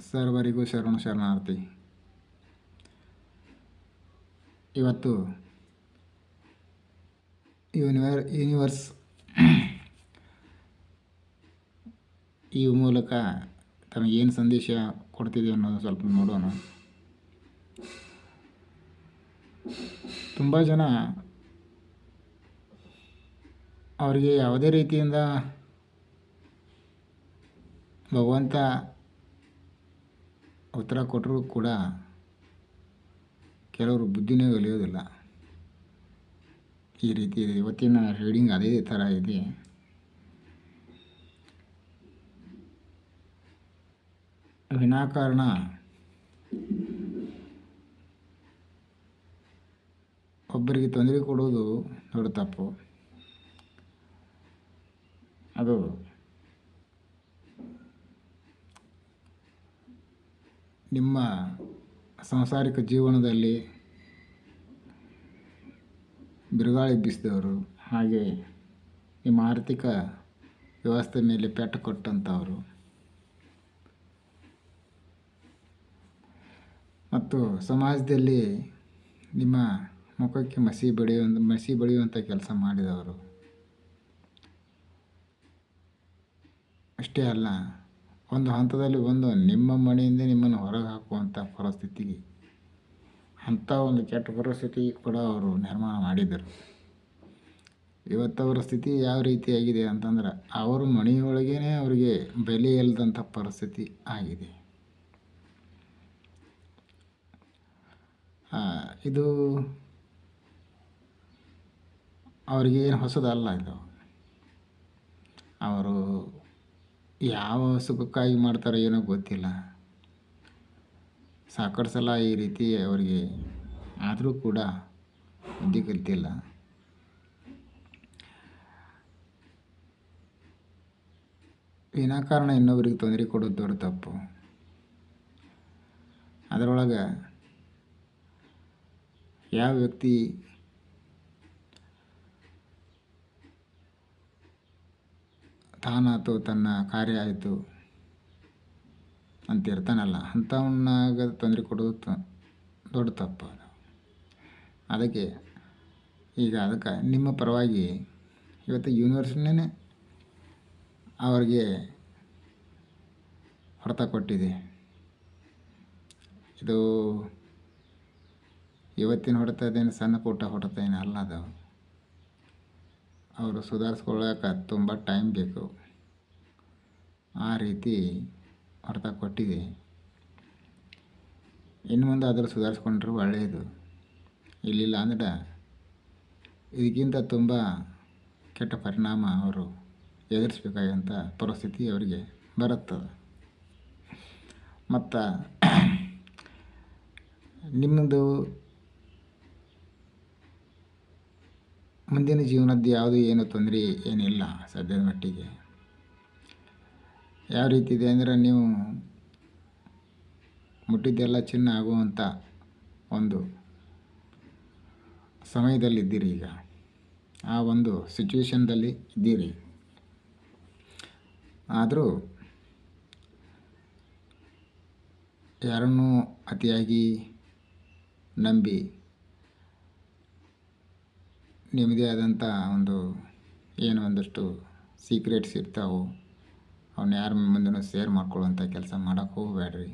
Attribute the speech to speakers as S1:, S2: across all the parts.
S1: ಸರ್ವರಿಗೂ ಶರಣಾರ್ಥಿ. ಇವತ್ತು ಯೂನಿವರ್ಸ್ ಈ ಮೂಲಕ ತಮಗೇನು ಸಂದೇಶ ಕೊಡ್ತಿದೆ ಅನ್ನೋದು ಸ್ವಲ್ಪ ನೋಡೋಣ. ತುಂಬ ಜನ ಅವರಿಗೆ ಯಾವುದೇ ರೀತಿಯಿಂದ ಭಗವಂತ ಉತ್ತರ ಕೊಟ್ಟರೂ ಕೂಡ ಕೆಲವರು ಬುದ್ಧಿನೇ ಒಲಿಯೋದಿಲ್ಲ. ಈ ರೀತಿ ಇದೆ. ಇವತ್ತಿನ ರೀಡಿಂಗ್ ಅದೇ ಥರ ಇದೆ. ವಿನಾಕಾರಣ ಒಬ್ಬರಿಗೆ ತೊಂದರೆ ಕೊಡೋದು ದೊಡ್ಡ ತಪ್ಪು. ಅದು ನಿಮ್ಮ ಸಾಂಸಾರಿಕ ಜೀವನದಲ್ಲಿ ಬಿರುಗಾಳಿ ಬೀಸಿದವರು, ಹಾಗೆ ನಿಮ್ಮ ಆರ್ಥಿಕ ವ್ಯವಸ್ಥೆ ಮೇಲೆ ಪೆಟ್ಟು ಕೊಟ್ಟಂಥವರು ಮತ್ತು ಸಮಾಜದಲ್ಲಿ ನಿಮ್ಮ ಮುಖಕ್ಕೆ ಮಸಿ ಬಳಿಯುವಂಥ ಕೆಲಸ ಮಾಡಿದವರು. ಅಷ್ಟೇ ಅಲ್ಲ, ಒಂದು ಹಂತದಲ್ಲಿ ನಿಮ್ಮ ಮನೆಯಿಂದ ನಿಮ್ಮನ್ನು ಹೊರಗೆ ಹಾಕುವಂಥ ಪರಿಸ್ಥಿತಿಗೆ, ಅಂಥ ಒಂದು ಕೆಟ್ಟ ಪರಿಸ್ಥಿತಿ ಕೂಡ ಅವರು ನಿರ್ಮಾಣ ಮಾಡಿದರು. ಇವತ್ತವರ ಸ್ಥಿತಿ ಯಾವ ರೀತಿಯಾಗಿದೆ ಅಂತಂದ್ರೆ, ಅವರು ಮನೆಯೊಳಗೇ ಅವರಿಗೆ ಬೆಲೆ ಇಲ್ಲದಂಥ ಪರಿಸ್ಥಿತಿ ಆಗಿದೆ. ಇದು ಅವರಿಗೇನು ಹೊಸದಲ್ಲ. ಇದು ಅವರು ಯಾವ ಸುಖಕ್ಕಾಗಿ ಮಾಡ್ತಾರೋ ಏನೋ ಗೊತ್ತಿಲ್ಲ. ಸಾಕಷ್ಟು ಸಲ ಈ ರೀತಿ ಅವರಿಗೆ ಆದರೂ ಕೂಡ ಬುದ್ಧಿ ಕಲಿತಿಲ್ಲ. ವಿನಾಕಾರಣ ಇನ್ನೊಬ್ಬರಿಗೆ ತೊಂದರೆ ಕೊಡೋದು ದೊಡ್ಡ ತಪ್ಪು. ಅದರೊಳಗೆ ಯಾವ ವ್ಯಕ್ತಿ ತಾನಾಯ್ತು, ತನ್ನ ಕಾರ್ಯ ಆಯಿತು ಅಂತ ಇರ್ತಾನಲ್ಲ, ಅಂಥವನ್ನಾಗ ತೊಂದರೆ ಕೊಡೋದು ದೊಡ್ಡ ತಪ್ಪು. ಅದಕ್ಕೆ ನಿಮ್ಮ ಪರವಾಗಿ ಇವತ್ತು ಯೂನಿವರ್ಸ್ನೇ ಅವರಿಗೆ ಹೊಡೆತ ಕೊಟ್ಟಿದೆ. ಇದು ಇವತ್ತಿನ ಹೊಡೆತದೇನು ಸಣ್ಣ ಪುಟ್ಟ ಹೊಡೆತ ಏನು ಅಲ್ಲ. ಅದು ಅವರು ಸುಧಾರಿಸ್ಕೊಳ್ಳೋಕೆ ತುಂಬ ಟೈಮ್ ಬೇಕು. ಆ ರೀತಿ ಹೊಡೆತ ಕೊಟ್ಟಿದೆ. ಇನ್ನು ಮುಂದೆ ಅದನ್ನು ಸುಧಾರಿಸ್ಕೊಂಡ್ರೆ ಒಳ್ಳೆಯದು. ಇಲ್ಲಿಲ್ಲ ಅಂದರೆ ಇದಕ್ಕಿಂತ ತುಂಬ ಕೆಟ್ಟ ಪರಿಣಾಮ ಅವರು ಎದುರಿಸಬೇಕಾದಂಥ ಪರಿಸ್ಥಿತಿ ಅವರಿಗೆ ಬರುತ್ತದೆ. ಮತ್ತು ನಿಮ್ಮದು ಮುಂದಿನ ಜೀವನದ್ದು ಯಾವುದು ಏನು ತೊಂದರೆ ಏನಿಲ್ಲ ಸದ್ಯದ ಮಟ್ಟಿಗೆ. ಯಾವ ರೀತಿ ಇದೆ ಅಂದರೆ, ನೀವು ಮುಟ್ಟಿದ್ದೆಲ್ಲ ಚಿನ್ನ ಆಗುವಂಥ ಒಂದು ಸಮಯದಲ್ಲಿದ್ದೀರಿ. ಈಗ ಆ ಒಂದು ಸಿಚುವೇಶನ್ದಲ್ಲಿ ಇದ್ದೀರಿ. ಆದರೂ ಯಾರನ್ನೂ ಅತಿಯಾಗಿ ನಂಬಿ ನಿಮ್ಮದೇ ಆದಂಥ ಒಂದಷ್ಟು ಸೀಕ್ರೆಟ್ಸ್ ಇರ್ತಾವೆ, ಅವನ್ನ ಯಾರ ಮುಂದೆನೂ ಶೇರ್ ಮಾಡ್ಕೊಳ್ಳೋವಂಥ ಕೆಲಸ ಮಾಡೋಕ್ಕೆ ಹೋಗಬೇಡ್ರಿ.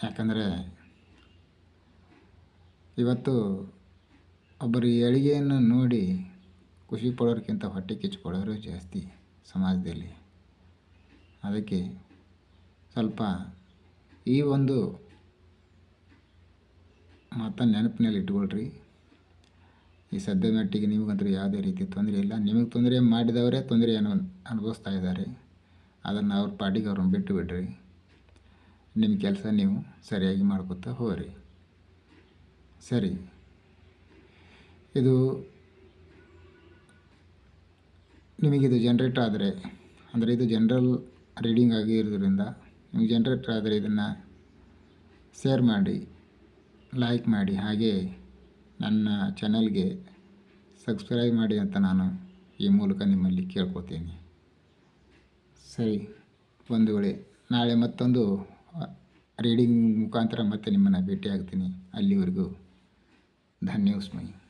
S1: ಯಾಕಂದರೆ ಇವತ್ತು ಒಬ್ಬರ ಏಳಿಗೆಯನ್ನು ನೋಡಿ ಖುಷಿ ಪಡೋರ್ಕಿಂತ ಹೊಟ್ಟೆ ಕಿಚ್ಚಿಕೊಳ್ಳೋರು ಜಾಸ್ತಿ ಸಮಾಜದಲ್ಲಿ. ಅದಕ್ಕೆ ಸ್ವಲ್ಪ ಈ ಒಂದು ಮಾತನ್ನು ನೆನಪಿನಲ್ಲಿ ಇಟ್ಕೊಳ್ರಿ. ಈ ಸದ್ಯದ ಮಟ್ಟಿಗೆ ನಿಮಗಂತೂ ಯಾವುದೇ ರೀತಿ ತೊಂದರೆ ಇಲ್ಲ. ನಿಮಗೆ ತೊಂದರೆ ಮಾಡಿದವರೇ ತೊಂದರೆಯನ್ನು ಅನುಭವಿಸ್ತಾ ಇದ್ದಾರೆ. ಅದನ್ನು ಅವ್ರ ಪಾಟಿಗೆ ಅವ್ರನ್ನ ಬಿಟ್ಟು ಬಿಡ್ರಿ. ನಿಮ್ಮ ಕೆಲಸ ನೀವು ಸರಿಯಾಗಿ ಮಾಡ್ಕೊತಾ ಹೋಗ್ರಿ. ಸರಿ, ನಿಮಗಿದು ಜನ್ರೇಟ್ ಆದರೆ, ಅಂದರೆ ಇದು ಜನರಲ್ ರೀಡಿಂಗ್ ಆಗಿರೋದ್ರಿಂದ ನಿಮಗೆ ಜನ್ರೇಟ್ ಆದರೆ ಇದನ್ನು ಶೇರ್ ಮಾಡಿ, ಲೈಕ್ ಮಾಡಿ, ಹಾಗೆ ನನ್ನ ಚಾನಲ್ಗೆ ಸಬ್ಸ್ಕ್ರೈಬ್ ಮಾಡಿ ಅಂತ ನಾನು ಈ ಮೂಲಕ ನಿಮ್ಮಲ್ಲಿ ಕೇಳ್ಕೊತೀನಿ. ಸರಿ ಬಂಧುಗಳೇ, ನಾಳೆ ಮತ್ತೊಂದು ರೀಡಿಂಗ್ ಮುಖಾಂತರ ಮತ್ತೆ ನಿಮ್ಮನ್ನು ಭೇಟಿಯಾಗ್ತೀನಿ. ಅಲ್ಲಿವರೆಗೂ ಧನ್ಯೋಸ್ಮಿ.